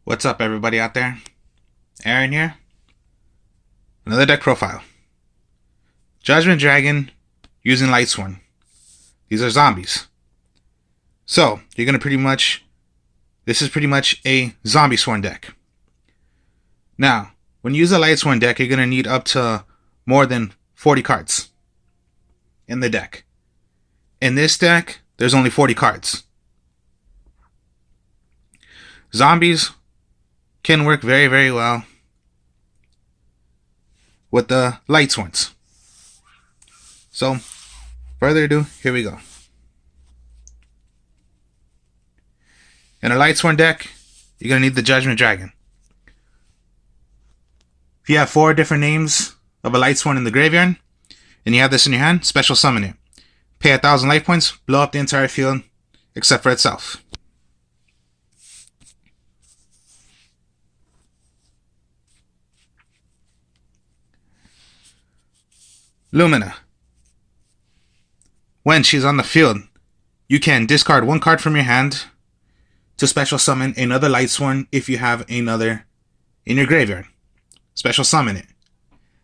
What's up, everybody out there? Aaron here. Another deck profile. Judgment Dragon using Lightsworn. These are zombies. So, you're going to this is pretty much a Zombiesworn deck. Now, when you use a Lightsworn deck, you're going to need up to more than 40 cards in the deck. In this deck, there's only 40 cards. Zombies can work very, very well with the Lightsworns. So, further ado, here we go. In a Lightsworn deck, you're going to need the Judgment Dragon. If you have 4 different names of a Lightsworn in the graveyard, and you have this in your hand, special summon it. Pay 1,000 life points, blow up the entire field, except for itself. Lumina. When she's on the field, you can discard 1 card from your hand to special summon another Lightsworn if you have another in your graveyard. Special summon it.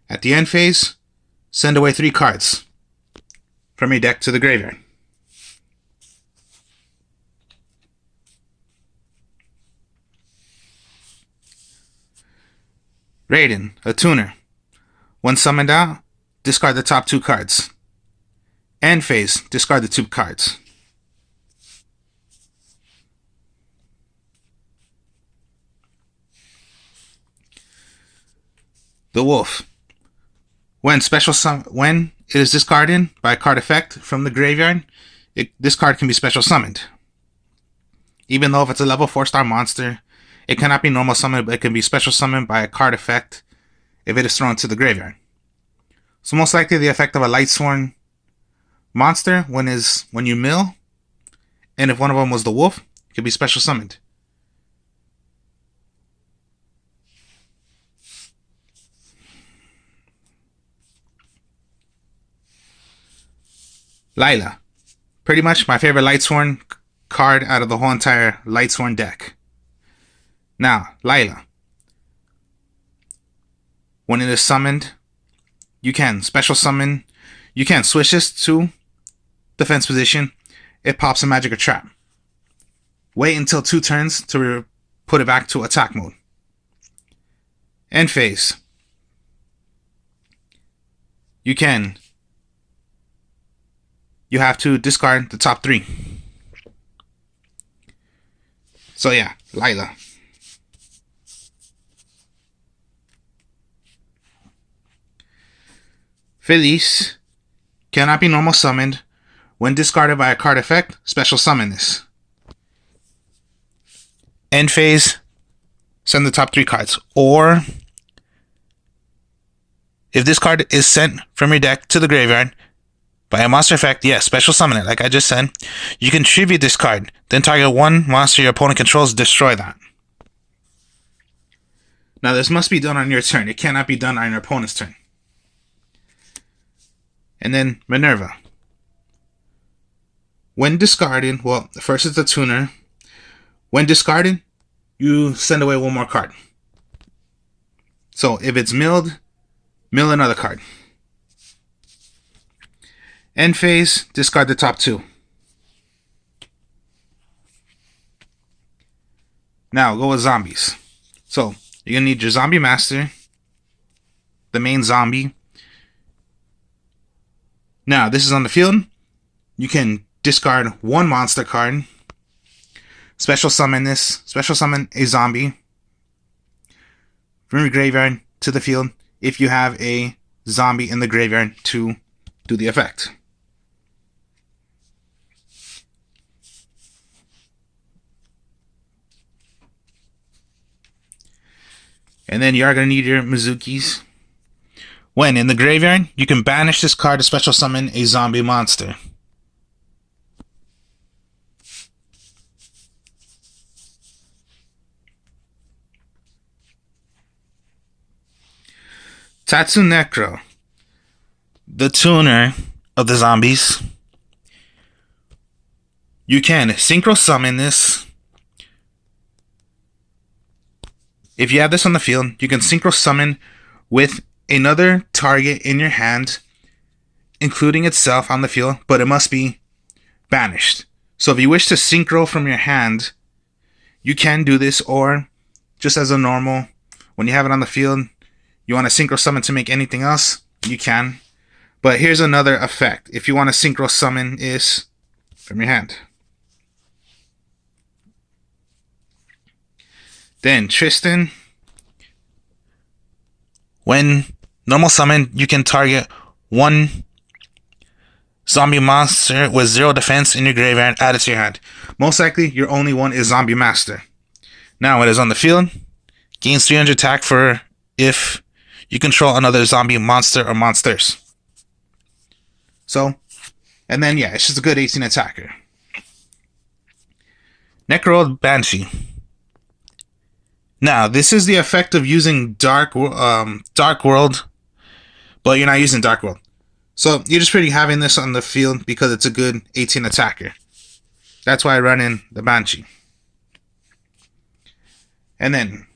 At the end phase, send away 3 cards from your deck to the graveyard. Raiden, a tuner. When summoned out, discard the top 2 cards. End phase, discard the 2 cards. The Wolf. When it is discarded by a card effect from the graveyard, this card can be special summoned. Even though if it's a level 4-star monster, it cannot be normal summoned, but it can be special summoned by a card effect if it is thrown to the graveyard. So most likely the effect of a Lightsworn monster when you mill, and if one of them was the Wolf, it could be special summoned. Lila. Pretty much my favorite Lightsworn card out of the whole entire Lightsworn deck. Now, Lila. When it is summoned, you can special summon. You can switch this to defense position. It pops a magic or trap. Wait until 2 turns to put it back to attack mode. End phase. You have to discard the top 3. So yeah, Lila. Felice cannot be normal summoned. When discarded by a card effect, special summon this. End phase, send the top 3 cards. Or, if this card is sent from your deck to the graveyard by a monster effect, yes, special summon it, like I just said. You can tribute this card, then target 1 monster your opponent controls, destroy that. Now this must be done on your turn. It cannot be done on your opponent's turn. And then Minerva. When discarded, well, first is the tuner. When discarded, you send away 1 more card. So if it's milled, mill another card. End phase, discard the top 2. Now go with zombies. So you're gonna need your zombie master, the main zombie. Now this is on the field. You can discard 1 monster card. Special summon this. Special summon a zombie from your graveyard to the field if you have a zombie in the graveyard to do the effect. And then you are going to need your Mizukis. When in the graveyard, you can banish this card to special summon a zombie monster. Tatsunekro, the tuner of the zombies. You can synchro summon this If you have this on the field, you can synchro summon with another target in your hand, including itself on the field, but it must be banished. So if you wish to synchro from your hand, you can do this, or just as a normal, when you have it on the field, you want to synchro summon to make anything else, you can. But here's another effect. If you want to synchro summon is from your hand. Then Tristan, when normal summon, you can target one zombie monster with 0 defense in your graveyard, add it to your hand. Most likely, your only one is Zombie Master. Now, when it is on the field, gains 300 attack for if you control another zombie monster or monsters. So, and then yeah, it's just a good 18 attacker. Necro Banshee. Now, this is the effect of using Dark World, but you're not using Dark World. So, you're just pretty having this on the field because it's a good 18 attacker. That's why I run in the Banshee. And then,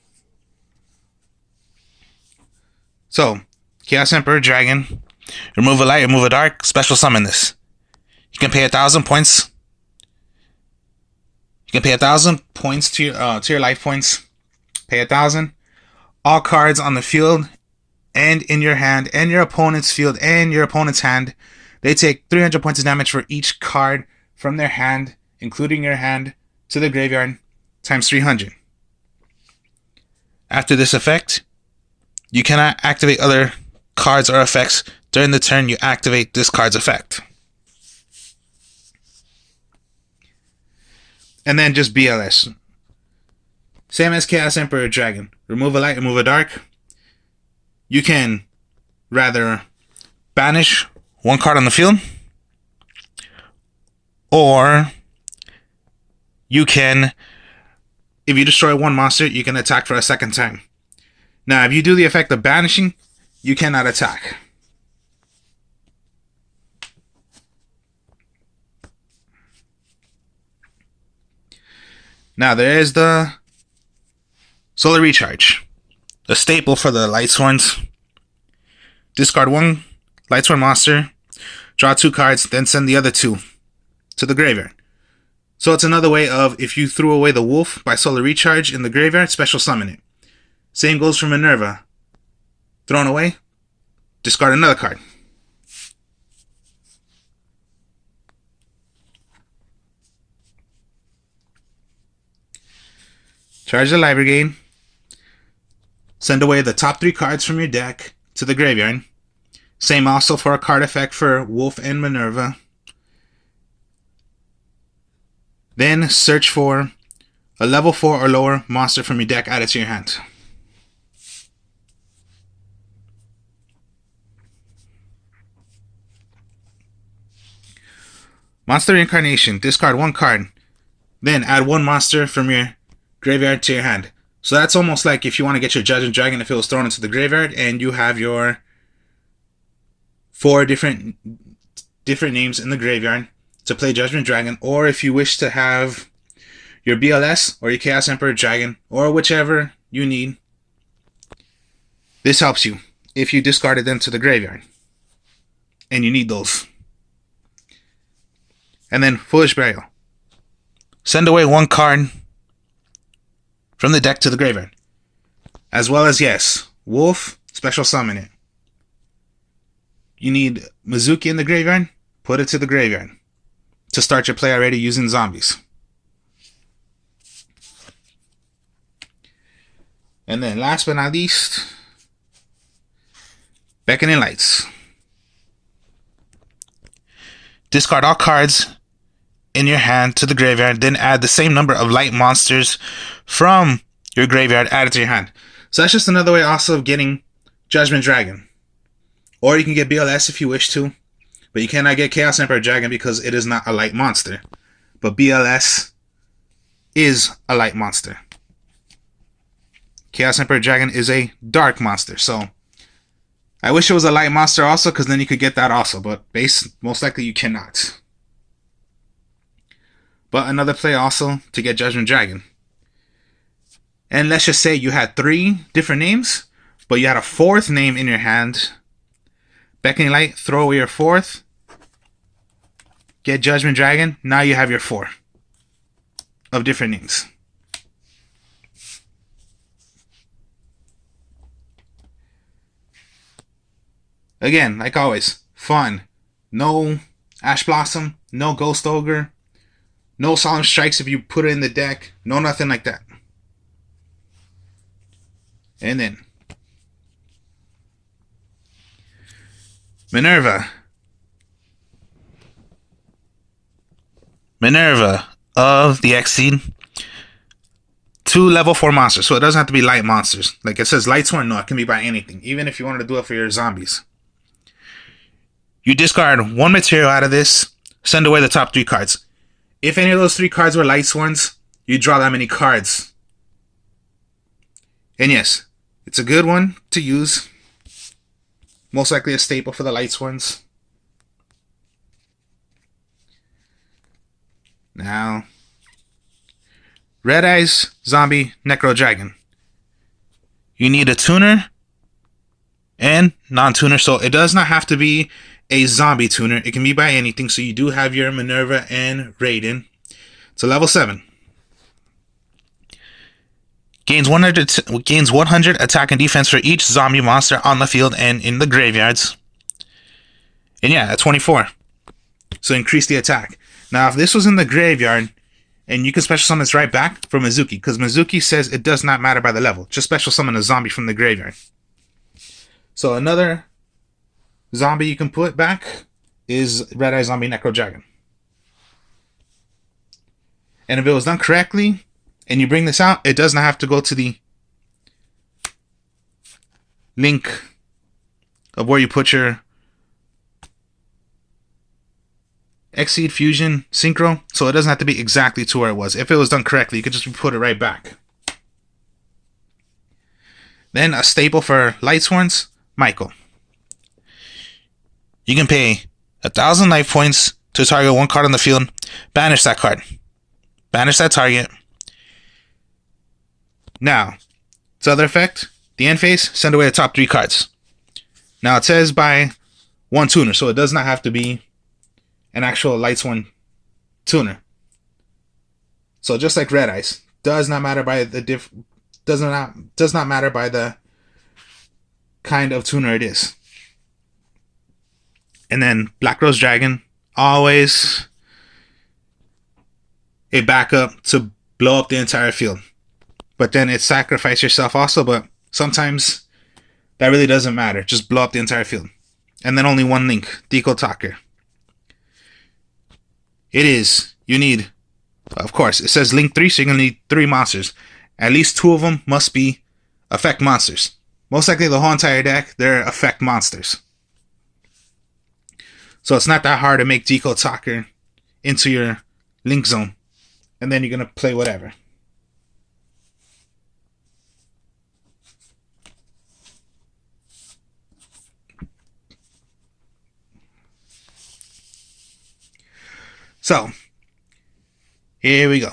so, Chaos Emperor Dragon, remove a light, remove a dark, special summon this. You can pay 1,000 points. You can pay 1,000 points to your life points. Pay 1,000. All cards on the field and in your hand and your opponent's field and your opponent's hand, they take 300 points of damage for each card from their hand, including your hand, to the graveyard, times 300. After this effect, you cannot activate other cards or effects during the turn you activate this card's effect. And then just BLS. Same as Chaos Emperor Dragon. Remove a light, remove a dark. You can rather banish one card on the field, or you can, if you destroy one monster, you can attack for a second time. Now, if you do the effect of banishing, you cannot attack. Now, there is the Solar Recharge, a staple for the Lightsworns. Discard one Lightsworn monster, draw 2 cards, then send the other 2 to the graveyard. So it's another way of, if you threw away the wolf by Solar Recharge in the graveyard, special summon it. Same goes for Minerva. Thrown away, discard another card. Charge the Light Brigade. Send away the top 3 cards from your deck to the graveyard. Same also for a card effect for Wolf and Minerva. Then search for a level 4 or lower monster from your deck, add it to your hand. Monster Reincarnation. Discard 1 card. Then add 1 monster from your graveyard to your hand. So that's almost like if you want to get your Judgment Dragon if it was thrown into the graveyard and you have your 4 different names in the graveyard to play Judgment Dragon, or if you wish to have your BLS or your Chaos Emperor Dragon or whichever you need, this helps you if you discarded them to the graveyard and you need those. And then Foolish Burial. Send away 1 card from the deck to the graveyard. As well as, yes, Wolf, special summon it. You need Mizuki in the graveyard, put it to the graveyard to start your play already using zombies. And then last but not least, Beckoning Lights. Discard all cards in your hand to the graveyard, then add the same number of light monsters from your graveyard, add it to your hand. So that's just another way also of getting Judgment Dragon. Or you can get BLS if you wish to, but you cannot get Chaos Emperor Dragon because it is not a light monster. But BLS is a light monster. Chaos Emperor Dragon is a dark monster, so I wish it was a light monster also, because then you could get that also, but most likely you cannot. But another play also to get Judgment Dragon. and let's just say you had 3 different names, but you had a 4th name in your hand. Beckoning Light, throw away your 4th. Get Judgment Dragon. Now you have your 4 of different names. Again, like always, fun. No Ash Blossom, no Ghost Ogre, no Solemn Strikes if you put it in the deck, no nothing like that. And then Minerva of the Exceed. 2 level 4 monsters, so it doesn't have to be light monsters. Like it says Lightsworn, no, it can be by anything, even if you wanted to do it for your zombies. You discard 1 material out of this, send away the top 3 cards. If any of those 3 cards were Lightsworns, you draw that many cards. And yes, it's a good one to use. Most likely a staple for the Lightsworns. Now, Red Eyes Zombie Necro Dragon. You need a tuner and non-tuner, so it does not have to be a zombie tuner. It can be by anything, so you do have your Minerva and Raiden. It's a level 7. Gains 100 attack and defense for each zombie monster on the field and in the graveyards. And yeah, at 24. So increase the attack. Now, if this was in the graveyard, and you can special summon this right back for Mizuki, because Mizuki says it does not matter by the level. Just special summon a zombie from the graveyard. So another zombie you can put back is Red Eye Zombie Necro Dragon. And if it was done correctly, and you bring this out, it does not have to go to the link of where you put your Exceed, Fusion, Synchro, so it doesn't have to be exactly to where it was. If it was done correctly, you could just put it right back. Then a staple for Lightsworns, Michael. You can pay 1,000 life points to target 1 card on the field. Banish that card. Banish that target. Now, its other effect, the end phase, send away the top 3 cards. Now it says by 1 tuner, so it does not have to be an actual Lightsworn tuner. So just like Red Eyes, does not matter by the does not matter by the kind of tuner it is. And then Black Rose Dragon, always a backup to blow up the entire field. But then it sacrifice yourself also, but sometimes that really doesn't matter. Just blow up the entire field. And then only 1 link, Deco Talker. It is, you need, of course, it says link 3, so you're going to need 3 monsters. At least 2 of them must be effect monsters. Most likely the whole entire deck, they're effect monsters. So it's not that hard to make Deco Talker into your link zone. And then you're going to play whatever. So, here we go.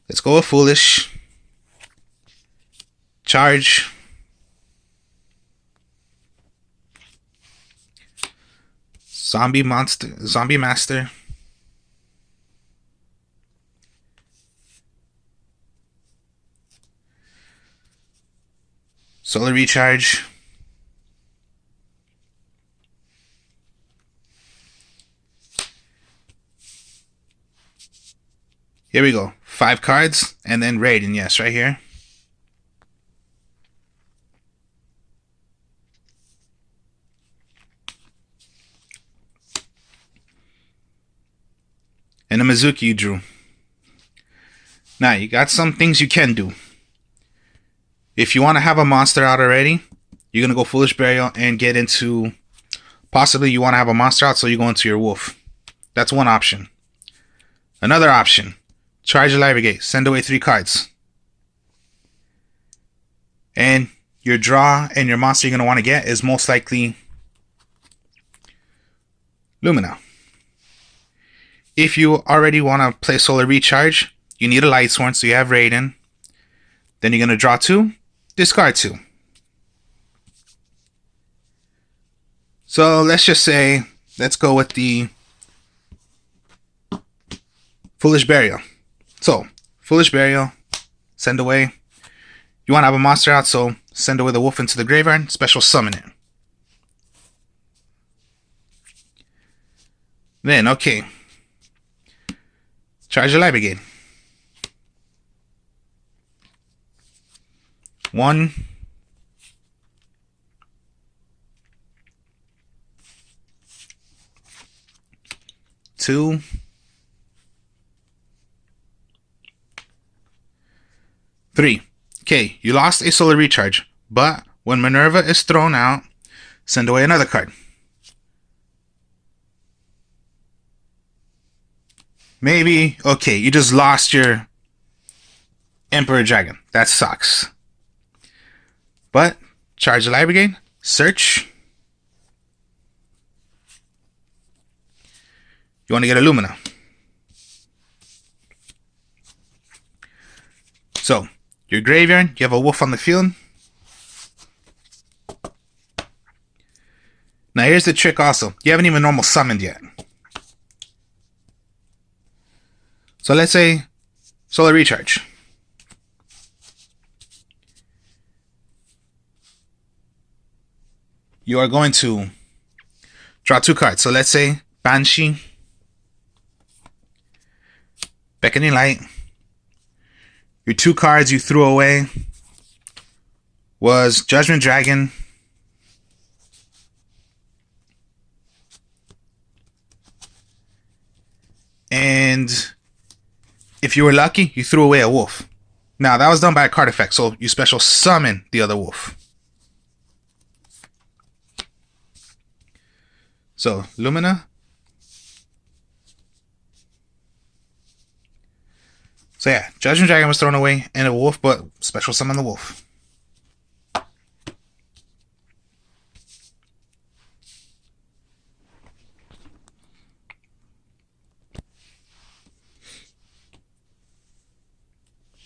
Let's go with Foolish. Charge. Zombie Master. Solar Recharge. Here we go. 5 cards, and then Raiden, yes, right here. And a Mizuki you drew. Now, you got some things you can do. If you want to have a monster out already, you're going to go Foolish Burial and get into... Possibly you want to have a monster out, so you go into your Wolf. That's one option. Another option. Charge your Library Gate. Send away 3 cards. And your draw and your monster you're going to want to get is most likely Lumina. If you already want to play Solar Recharge, you need a Lightsworn, so you have Raiden. Then you're going to draw 2, discard 2. So let's just say, let's go with the Foolish Burial. So, Foolish Burial, send away. You want to have a monster out, so send away the wolf into the graveyard, special summon it. Then, okay. Charge your Light Brigade. 1. 2. 3. Okay, you lost a solar recharge, but when Minerva is thrown out, send away another card. Maybe, okay, you just lost your Emperor Dragon. That sucks. But, charge the Light Brigade, search. You want to get a Lumina. So, your graveyard, you have a wolf on the field. Now here's the trick also. You haven't even normal summoned yet. So let's say Solar Recharge. You are going to draw 2 cards. So let's say Banshee, Beckoning Light. Your 2 cards you threw away was Judgment Dragon and if you were lucky, you threw away a wolf. Now that was done by a card effect, so you special summon the other wolf. So Lumina. So yeah, Judgment Dragon was thrown away and a wolf, but special summon the wolf.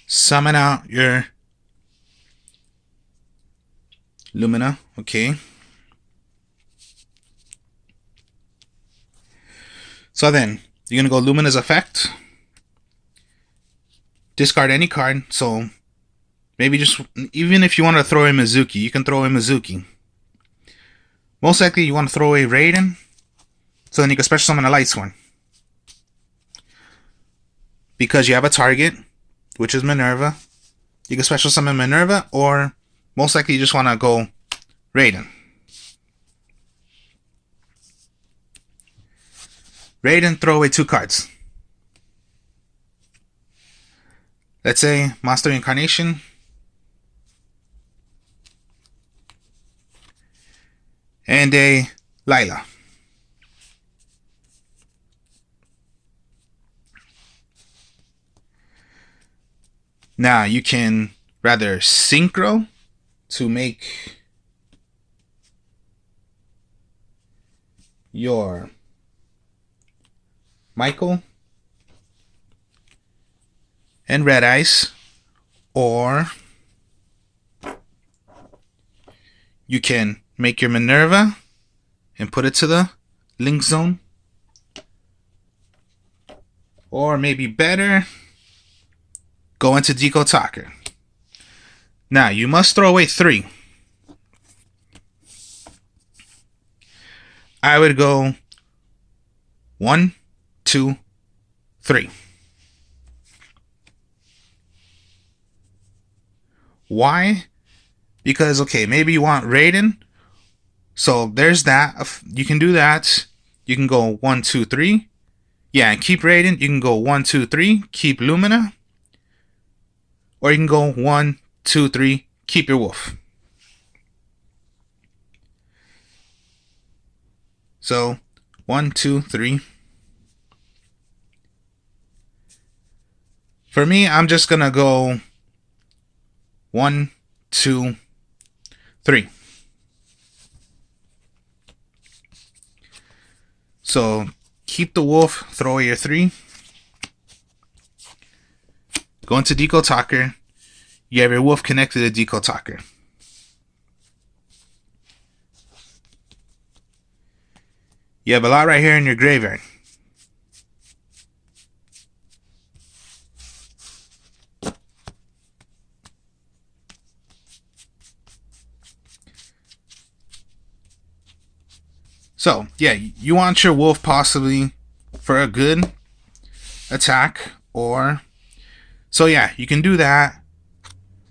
Summon out your Lumina, okay. So then, you're going to go Lumina's effect. Discard any card, so maybe just, even if you want to throw in Mizuki, you can throw in Mizuki. Most likely you want to throw away Raiden, so then you can special summon a Lightsworn. Because you have a target, which is Minerva. You can special summon Minerva, or most likely you just want to go Raiden. Raiden, throw away 2 cards. Let's say Monster Incarnation. And a Lila. Now you can rather synchro to make your Michael and Red Ice, or you can make your Minerva and put it to the link zone, or maybe better, go into Deco Talker. Now you must throw away 3. I would go 1, 2, 3. Why? Because, okay, maybe you want Raiden. So there's that. You can do that. You can go 1, 2, 3. Yeah, and keep Raiden. You can go 1, 2, 3. Keep Lumina. Or you can go 1, 2, 3. Keep your wolf. So 1, 2, 3. For me, I'm just gonna go 1, 2, 3. So keep the wolf, throw away your 3. Go into Deco Talker. You have your wolf connected to Deco Talker. You have a lot right here in your graveyard. So, yeah, you want your wolf possibly for a good attack, or... So, yeah, you can do that.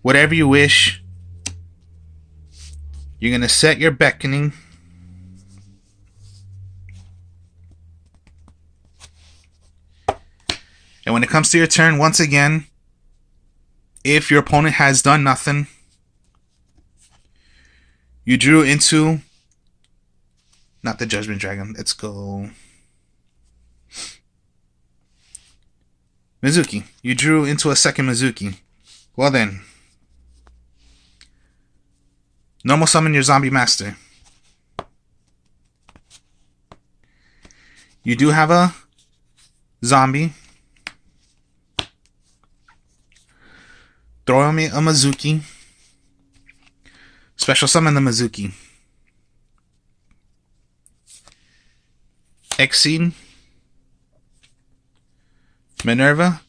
Whatever you wish. You're going to set your beckoning. And when it comes to your turn, once again, if your opponent has done nothing, you drew into... Not the Judgment Dragon. Let's go... Mizuki. You drew into a second Mizuki. Well then. Normal summon your Zombie Master. You do have a zombie. Throw me a Mizuki. Special summon the Mizuki. Exceed. Minerva.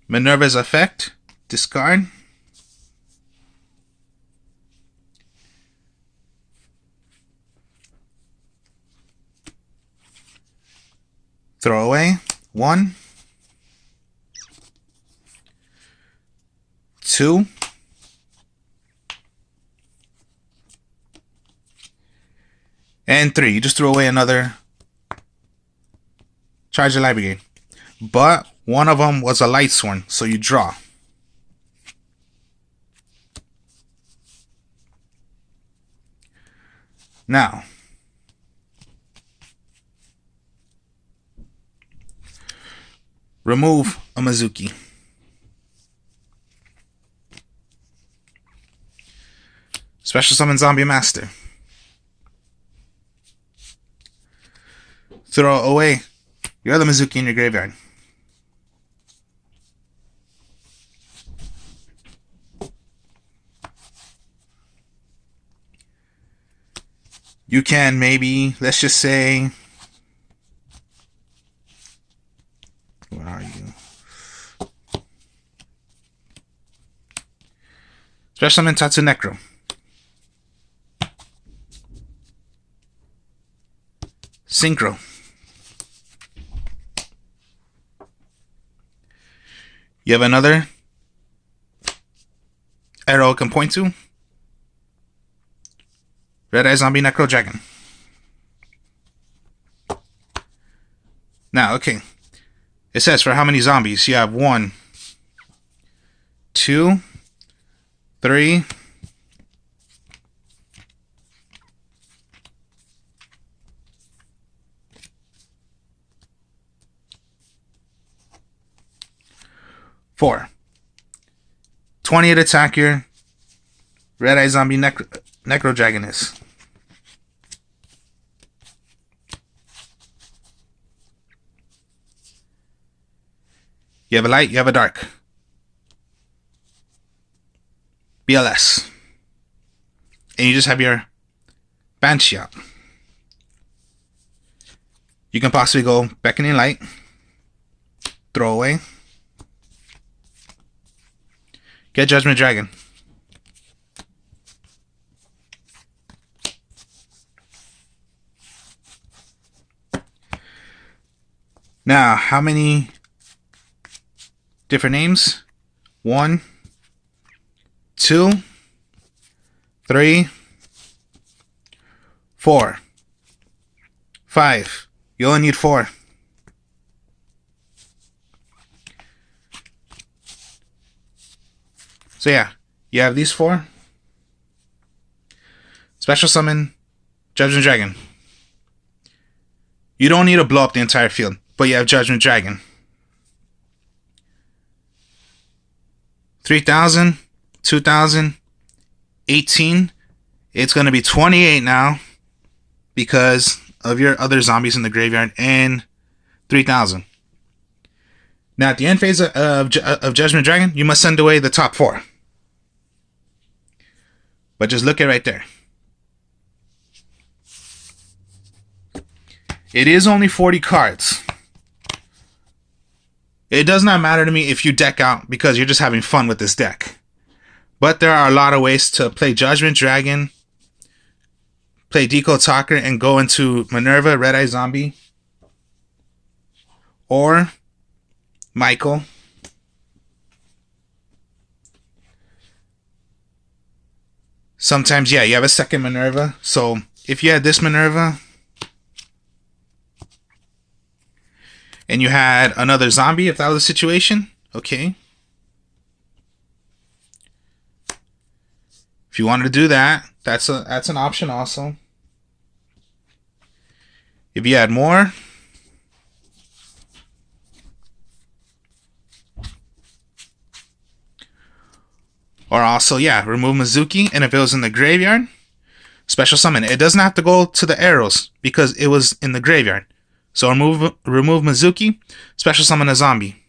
Minerva's effect. Discard. Throw away. 1. 2. And 3. You just threw away another Charge the Light Brigade. But one of them was a Lightsworn, so you draw. Now, remove a Mizuki. Special summon Zombie Master. Throw away your other Mizuki in your graveyard. You can maybe, let's just say, where are you? Special summon Tatsunekro. Synchro. You have another arrow it can point to. Red Eye Zombie Necro Dragon. Now, okay. It says for how many zombies? You have 1, 2, 3, 4. 20th attack your Red Eye Zombie Necro Dragon is. You have a light, you have a dark. BLS. And you just have your Banshee out. You can possibly go Beckoning Light. Throw away. Get Judgment Dragon. Now, how many different names? 1, 2, 3, 4, 5. You only need 4. So yeah, you have these 4. Special summon Judgment Dragon. You don't need to blow up the entire field, but you have Judgment Dragon. 3,000, 2,000, 18. It's going to be 28 now because of your other zombies in the graveyard, and 3,000. Now, at the end phase of Judgment Dragon, you must send away the top 4. But just look at right there. It is only 40 cards. It does not matter to me if you deck out because you're just having fun with this deck. But there are a lot of ways to play Judgment Dragon, play Decode Talker, and go into Minerva, Red Eye Zombie, or Michael. Sometimes, yeah, you have a second Minerva. So if you had this Minerva and you had another zombie, if that was the situation, okay. If you wanted to do that, that's an option also. If you had more, or also, yeah, remove Mizuki, and if it was in the graveyard, special summon. It doesn't have to go to the arrows because it was in the graveyard. So remove Mizuki, special summon a zombie.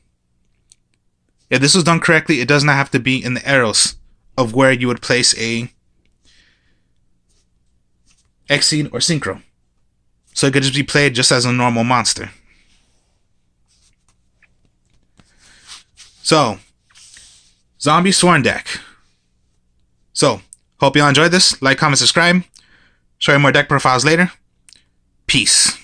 If this was done correctly, it does not have to be in the arrows of where you would place a Exceed or Synchro. So it could just be played just as a normal monster. So, Zombiesworn deck. So, hope you all enjoyed this. Like, comment, subscribe. Show you more deck profiles later. Peace.